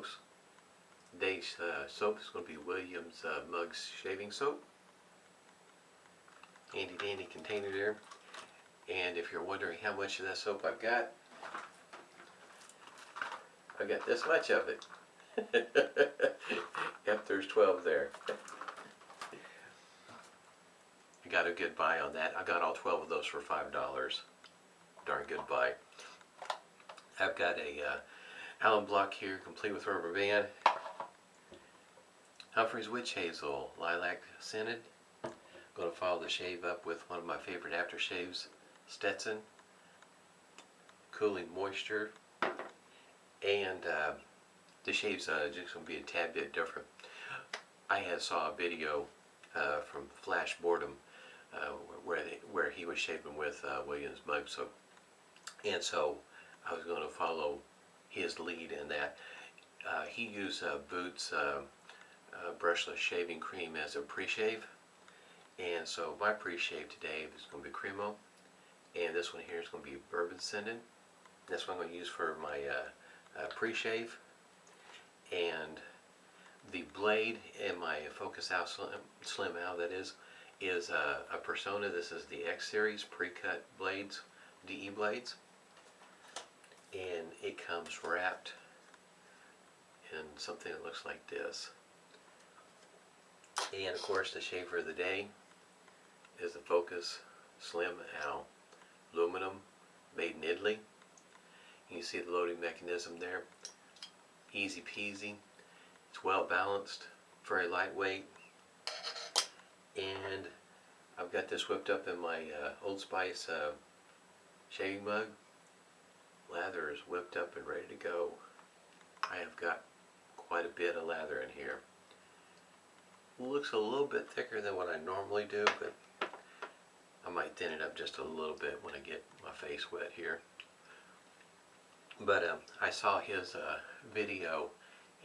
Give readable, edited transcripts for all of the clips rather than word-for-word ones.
folks. Today's soap is going to be Williams Mug Shaving Soap. Handy dandy container there. And if you're wondering how much of that soap I've got this much of it. Yep, there's 12 there. I got a good buy on that. I got all 12 of those for $5. Darn good buy. I've got a alum block here, complete with rubber band. Humphrey's Witch Hazel, lilac scented. I'm going to follow the shave up with one of my favorite aftershaves, Stetson, cooling moisture, and the shave's just going to be a tad bit different. I saw a video from Boredom where he was shaving with Williams Mug Soap, and so I was going to follow his lead in that. He used Boots brushless shaving cream as a pre-shave, and so my pre-shave today is going to be Cremo, and this one here is going to be bourbon scented. That's what I'm going to use for my pre-shave. And the blade in my Focus Out Slim Out, that is a Personna. This is the X Series pre-cut blades, DE blades, and it comes wrapped in something that looks like this. And of course, the shaver of the day is the Focus Slim Out aluminum, made in Italy. You can see the loading mechanism there. Easy peasy. It's well balanced, very lightweight. And I've got this whipped up in my Old Spice shaving mug. Lather is whipped up and ready to go. I have got quite a bit of lather in here. Looks a little bit thicker than what I normally do, but I might thin it up just a little bit when I get my face wet here. But I saw his video,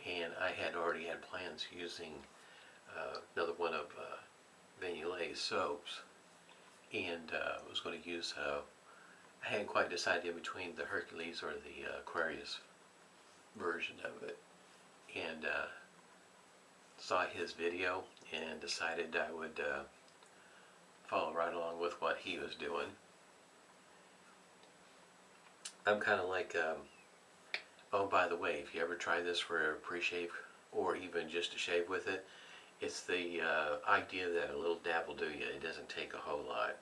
and I had already had plans using another one of Vanille's soaps, and I was going to use, I hadn't quite decided in between the Hercules or the Aquarius version of it, and saw his video and decided I would follow right along with what he was doing. I'm kind of like, oh, by the way, if you ever try this for a pre-shave or even just to shave with it, it's the idea that a little dab will do you. It doesn't take a whole lot.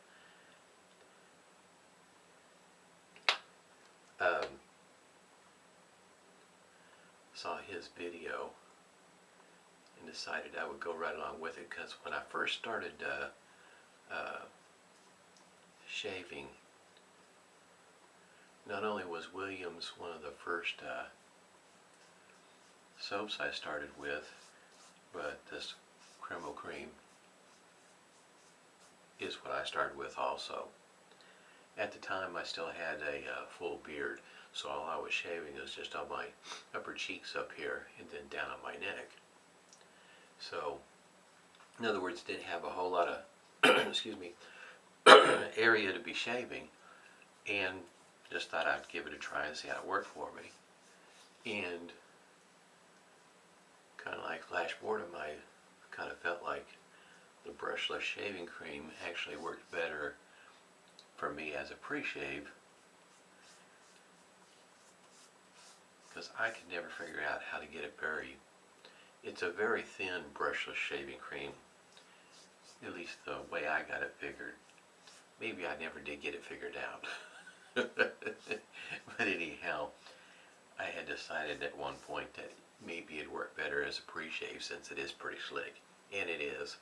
Saw his video and decided I would go right along with it, because when I first started shaving, not only was Williams one of the first soaps I started with, but this Cremo Cream is what I started with also. At the time I still had a full beard, so all I was shaving was just on my upper cheeks up here and then down on my neck. So, in other words, didn't have a whole lot of excuse me, area to be shaving, and just thought I'd give it a try and see how it worked for me. And kind of like Boredom, I kind of felt like the brushless shaving cream actually worked better for me as a pre-shave, because I could never figure out how to get it very, it's a very thin brushless shaving cream, at least the way I got it figured. Maybe I never did get it figured out. But anyhow, I had decided at one point that maybe it'd work better as a pre-shave, since it is pretty slick, and it is.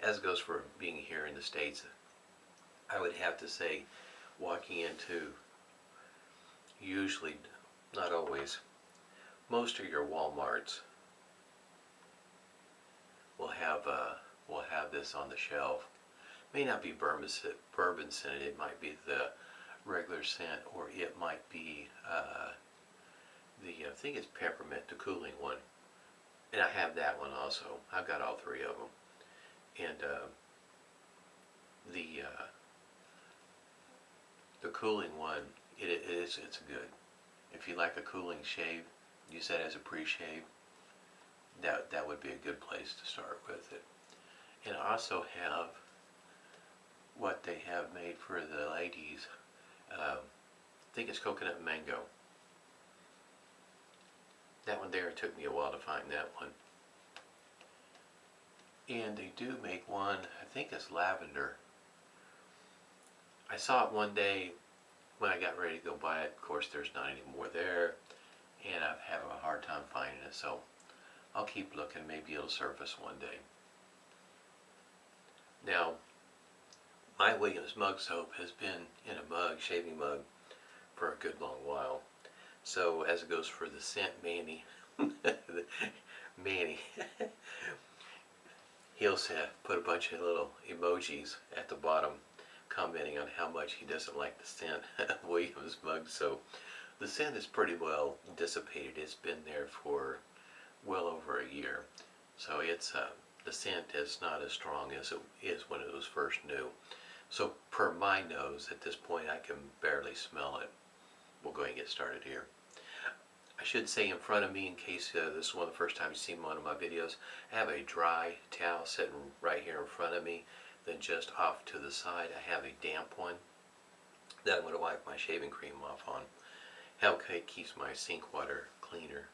As goes for being here in the States, I would have to say, walking into, usually, not always, most of your Walmarts will have this on the shelf. May not be bourbon scented, it might be the regular scent, or it might be I think it's peppermint, the cooling one, and I have that one also. I've got all three of them, and the cooling one, it's good. If you like a cooling shave, use that as a pre-shave, that would be a good place to start with it. And I also have what they have made for the ladies. I think it's coconut and mango. That one there, it took me a while to find that one. And they do make one, I think it's lavender. I saw it one day when I got ready to go buy it. Of course, there's not any more there, and I'm having a hard time finding it, so I'll keep looking. Maybe it'll surface one day. Now, my Williams mug soap has been in a mug, shaving mug, for a good long while. So as it goes for the scent, Manny, Manny, he'll put a bunch of little emojis at the bottom commenting on how much he doesn't like the scent of Williams mug soap. The scent is pretty well dissipated. It's been there for well over a year. So it's the scent is not as strong as it is when it was first new. So per my nose, at this point, I can barely smell it. We'll go ahead and get started here. I should say in front of me, in case this is one of the first times you've seen one of my videos, I have a dry towel sitting right here in front of me. Then just off to the side, I have a damp one that I'm going to wipe my shaving cream off on. It keeps my sink water cleaner.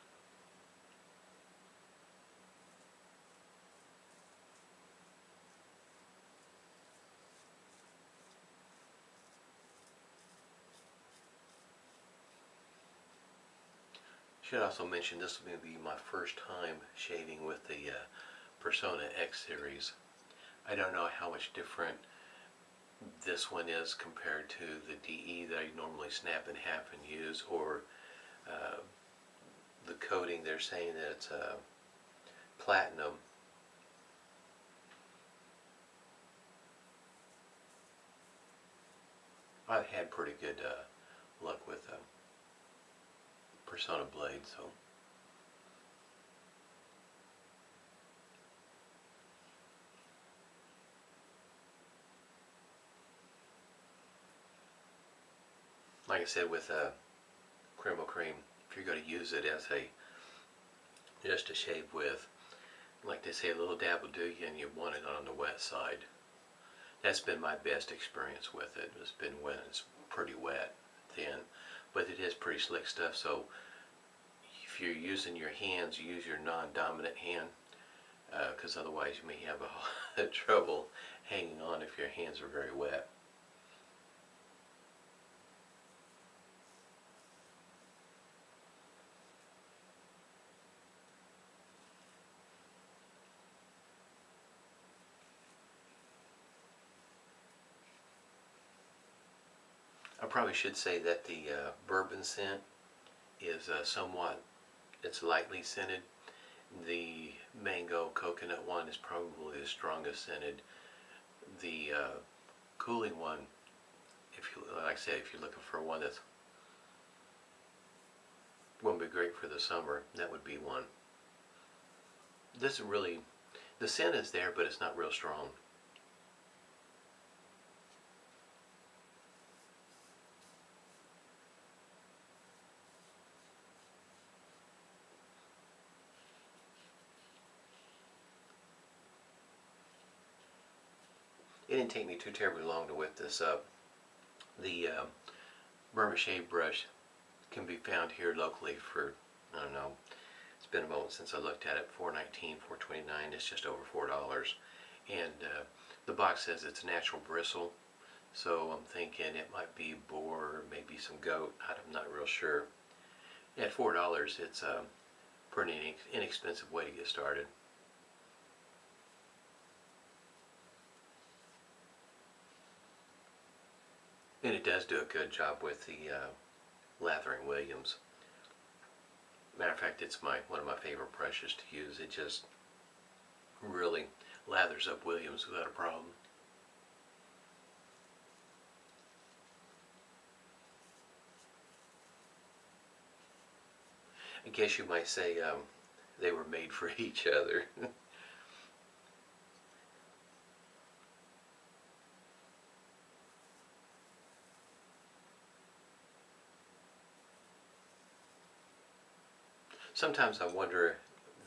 Should also mention this will be my first time shaving with the Personna X Series. I don't know how much different this one is compared to the DE that I normally snap in half and use, or the coating. They're saying that it's platinum. I've had pretty good luck with Personna blade, so like I said, with Cremo Cream, if you're going to use it as just to shave with, like they say, a little dab will do you, and you want it on the wet side. That's been my best experience with it. It's been when it's pretty wet, thin, but it is pretty slick stuff. So if you're using your hands, use your non-dominant hand, because otherwise you may have a trouble hanging on if your hands are very wet. I probably should say that the bourbon scent is it's lightly scented. The mango coconut one is probably the strongest scented. The cooling one, like I said, if you're looking for one that's won't be great for the summer, that would be one. This is really, the scent is there, but it's not real strong. It didn't take me too terribly long to whip this up. The Burma Shave brush can be found here locally for, I don't know, it's been a moment since I looked at it, $4.19, $4.29, it's just over $4. And the box says it's natural bristle, so I'm thinking it might be boar, maybe some goat, I'm not real sure. At $4, it's a pretty inexpensive way to get started. And it does do a good job with the lathering Williams. Matter of fact, it's one of my favorite brushes to use. It just really lathers up Williams without a problem. I guess you might say they were made for each other. Sometimes I wonder,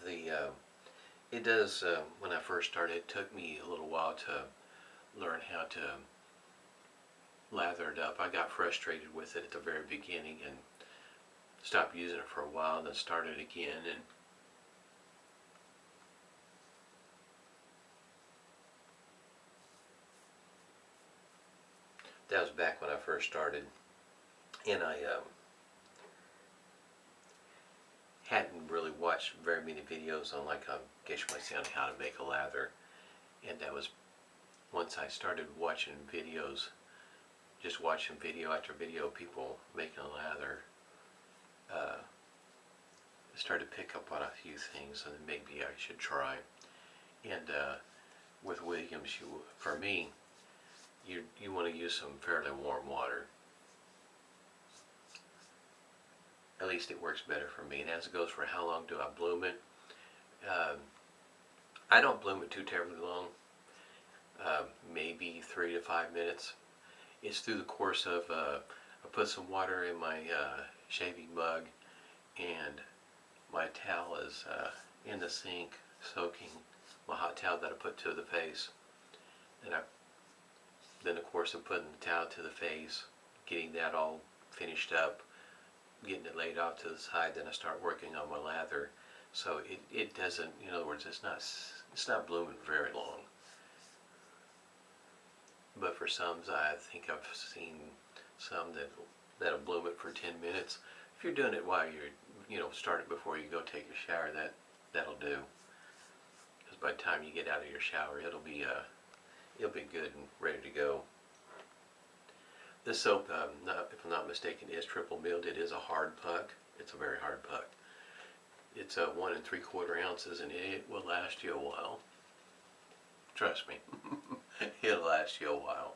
it does, when I first started, it took me a little while to learn how to lather it up. I got frustrated with it at the very beginning and stopped using it for a while and then started again. And that was back when I first started. And I hadn't really watched very many videos on, like, I guess you might say, on how to make a lather. And that was once I started watching videos, just watching video after video of people making a lather, I started to pick up on a few things and maybe I should try. And with Williams, for me, you want to use some fairly warm water. At least it works better for me. And as it goes for how long do I bloom it, I don't bloom it too terribly long, maybe 3 to 5 minutes. It's through the course of, I put some water in my shaving mug, and my towel is in the sink soaking, my hot towel that I put to the face. And then of course I'm putting the towel to the face, getting that all finished up, getting it laid off to the side, then I start working on my lather. So it doesn't, in other words, it's not blooming very long. But for some, I think I've seen some that'll bloom it for 10 minutes. If you're doing it while you're, start it before you go take a shower, that'll do. Because by the time you get out of your shower, it'll be good and ready to go. This soap, if I'm not mistaken, is triple milled. It is a hard puck. It's a very hard puck. It's 1 3/4 ounces, and it will last you a while. Trust me, it'll last you a while.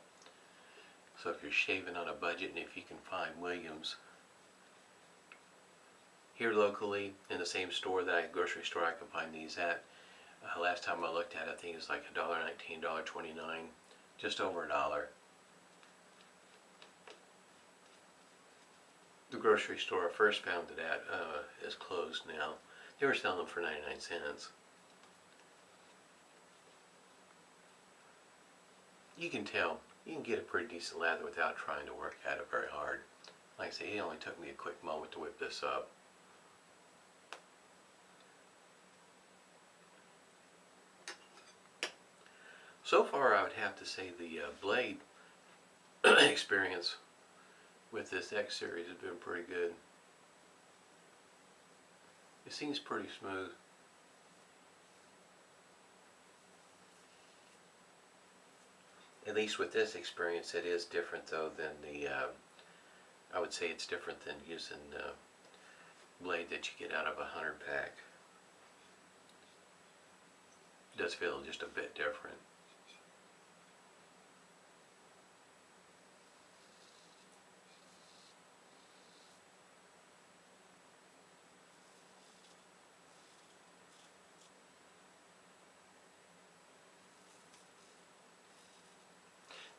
So if you're shaving on a budget, and if you can find Williams here locally in the same store, grocery store I can find these at. Last time I looked at it, I think it was like $1.19, $1.29, just over $1. The grocery store I first found it at is closed now. They were selling them for 99 cents. You can tell, you can get a pretty decent lather without trying to work at it very hard. Like I say, it only took me a quick moment to whip this up. So far I would have to say the blade experience with this X Series has been pretty good. It seems pretty smooth. At least with this experience, it is different though than the, I would say it's different than using the blade that you get out of a 100-pack. It does feel just a bit different.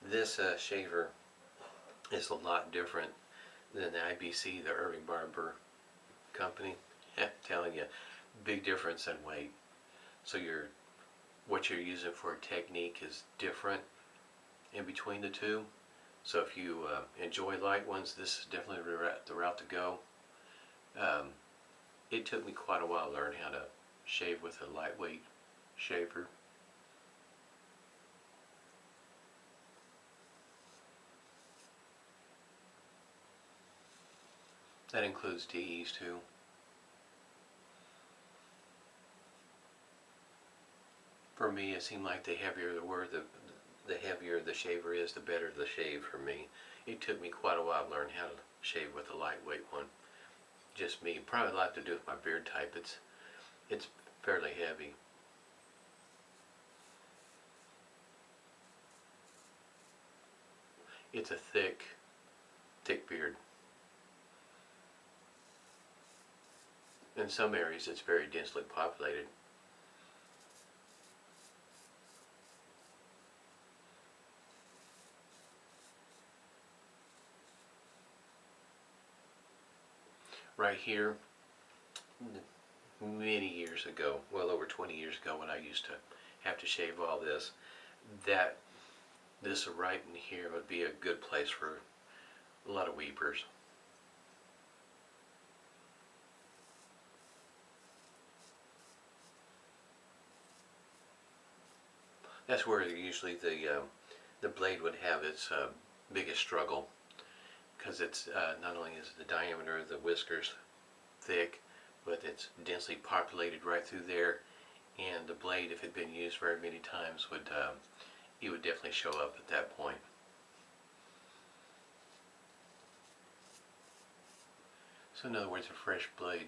This shaver is a lot different than the IBC, the Irving Barber company. I'm telling you, big difference in weight. So what you're using for technique is different in between the two. So if you enjoy light ones, this is definitely the route to go. It took me quite a while to learn how to shave with a lightweight shaver. That includes DEs too. For me, it seemed like the heavier the heavier the shaver is, the better the shave for me. It took me quite a while to learn how to shave with a lightweight one. Just me. Probably a lot to do with my beard type. It's fairly heavy. It's a thick beard. In some areas it's very densely populated. Right here, many years ago, well over 20 years ago, when I used to have to shave all this, that this right in here would be a good place for a lot of weepers. That's where usually the blade would have its biggest struggle, because it's not only is the diameter of the whiskers thick, but it's densely populated right through there, and the blade, if it had been used very many times, would it would definitely show up at that point. So in other words, a fresh blade,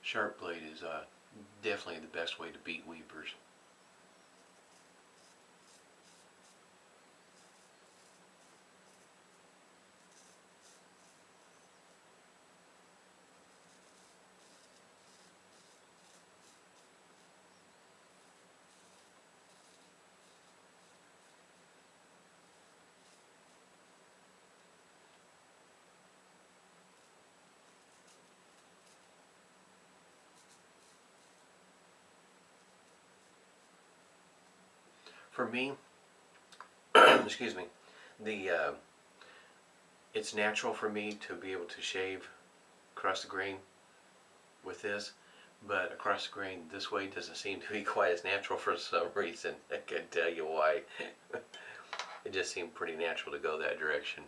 sharp blade is definitely the best way to beat weepers. For me, excuse me, the it's natural for me to be able to shave across the grain with this, but across the grain this way doesn't seem to be quite as natural for some reason. I can't tell you why. It just seemed pretty natural to go that direction.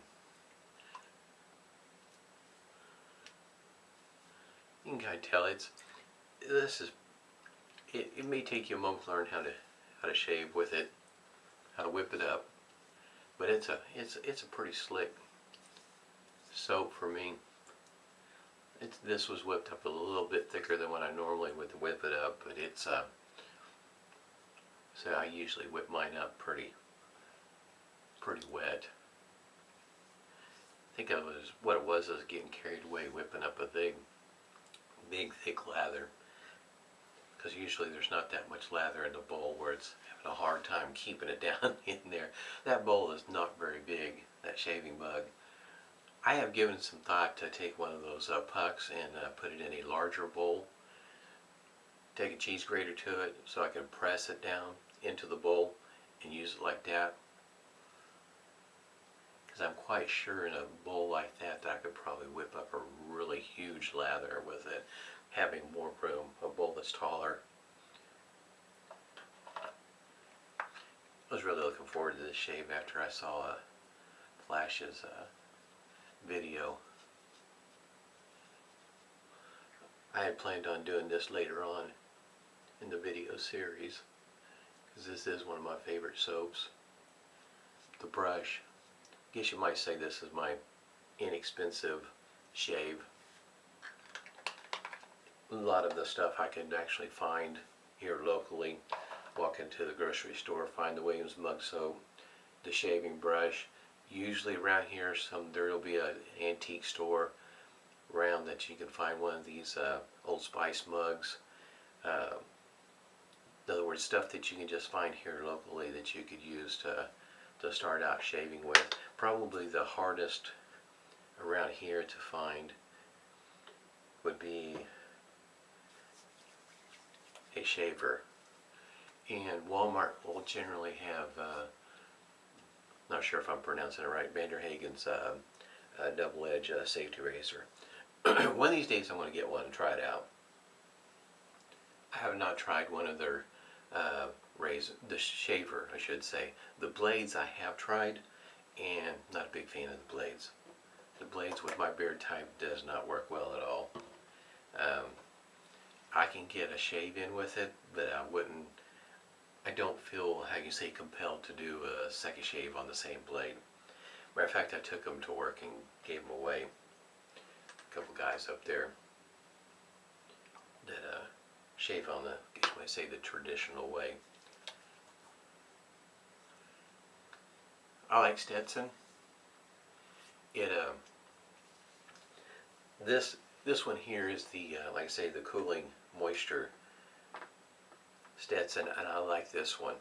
You can kind of tell it may take you a moment to learn how to shave with it, how to whip it up, but it's a pretty slick soap for me. This was whipped up a little bit thicker than what I normally would whip it up, but it's so I usually whip mine up pretty wet. I think what it was getting carried away whipping up a big thick lather, because usually there's not that much lather in the bowl where it's having a hard time keeping it down in there. That bowl is not very big, that shaving mug. I have given some thought to take one of those pucks and put it in a larger bowl, take a cheese grater to it so I can press it down into the bowl and use it like that, because I'm quite sure in a bowl like that I could probably whip up a really huge lather with it, having more room, a bowl that's taller. I was really looking forward to this shave after I saw Flash's video. I had planned on doing this later on in the video series, because this is one of my favorite soaps. The brush, I guess you might say this is my inexpensive shave. A lot of the stuff I can actually find here locally. Walk into the grocery store, find the Williams Mug Soap, the shaving brush. Usually around here there will be an antique store around that you can find one of these Old Spice mugs. In other words, stuff that you can just find here locally that you could use to start out shaving with. Probably the hardest around here to find would be a shaver. And Walmart will generally have, not sure if I'm pronouncing it right, Vanderhagen's double-edge safety razor. One of these days I'm going to get one and try it out. I have not tried one of their the shaver, I should say. The blades I have tried, and not a big fan of the blades. The blades with my beard type does not work well at all. I can get a shave in with it, but I don't feel, how you say, compelled to do a second shave on the same blade. Matter of fact, I took them to work and gave them away. A couple guys up there that shave on the, I guess you might say, the traditional way. I like Stetson. This one here is the, like I say, the cooling moisture Stetson, and I like this one.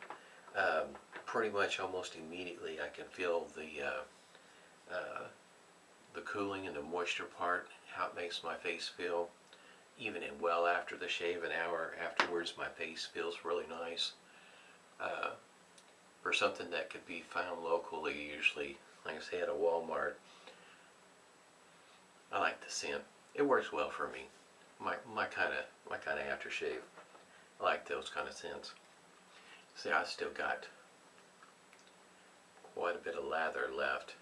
Pretty much almost immediately I can feel the cooling and the moisture part, how it makes my face feel. Even well after the shave, an hour afterwards, my face feels really nice. For something that could be found locally, usually, like I say, at a Walmart, I like the scent. It works well for me. My kind of aftershave. I like those kind of scents. See, I still got quite a bit of lather left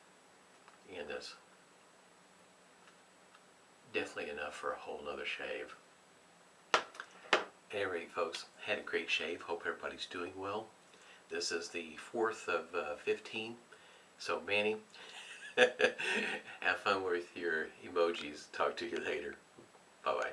in this. Definitely enough for a whole nother shave. Anyway, folks, had a great shave. Hope everybody's doing well. This is the 4th of 15. So, Manny, have fun with your emojis. Talk to you later. Bye-bye.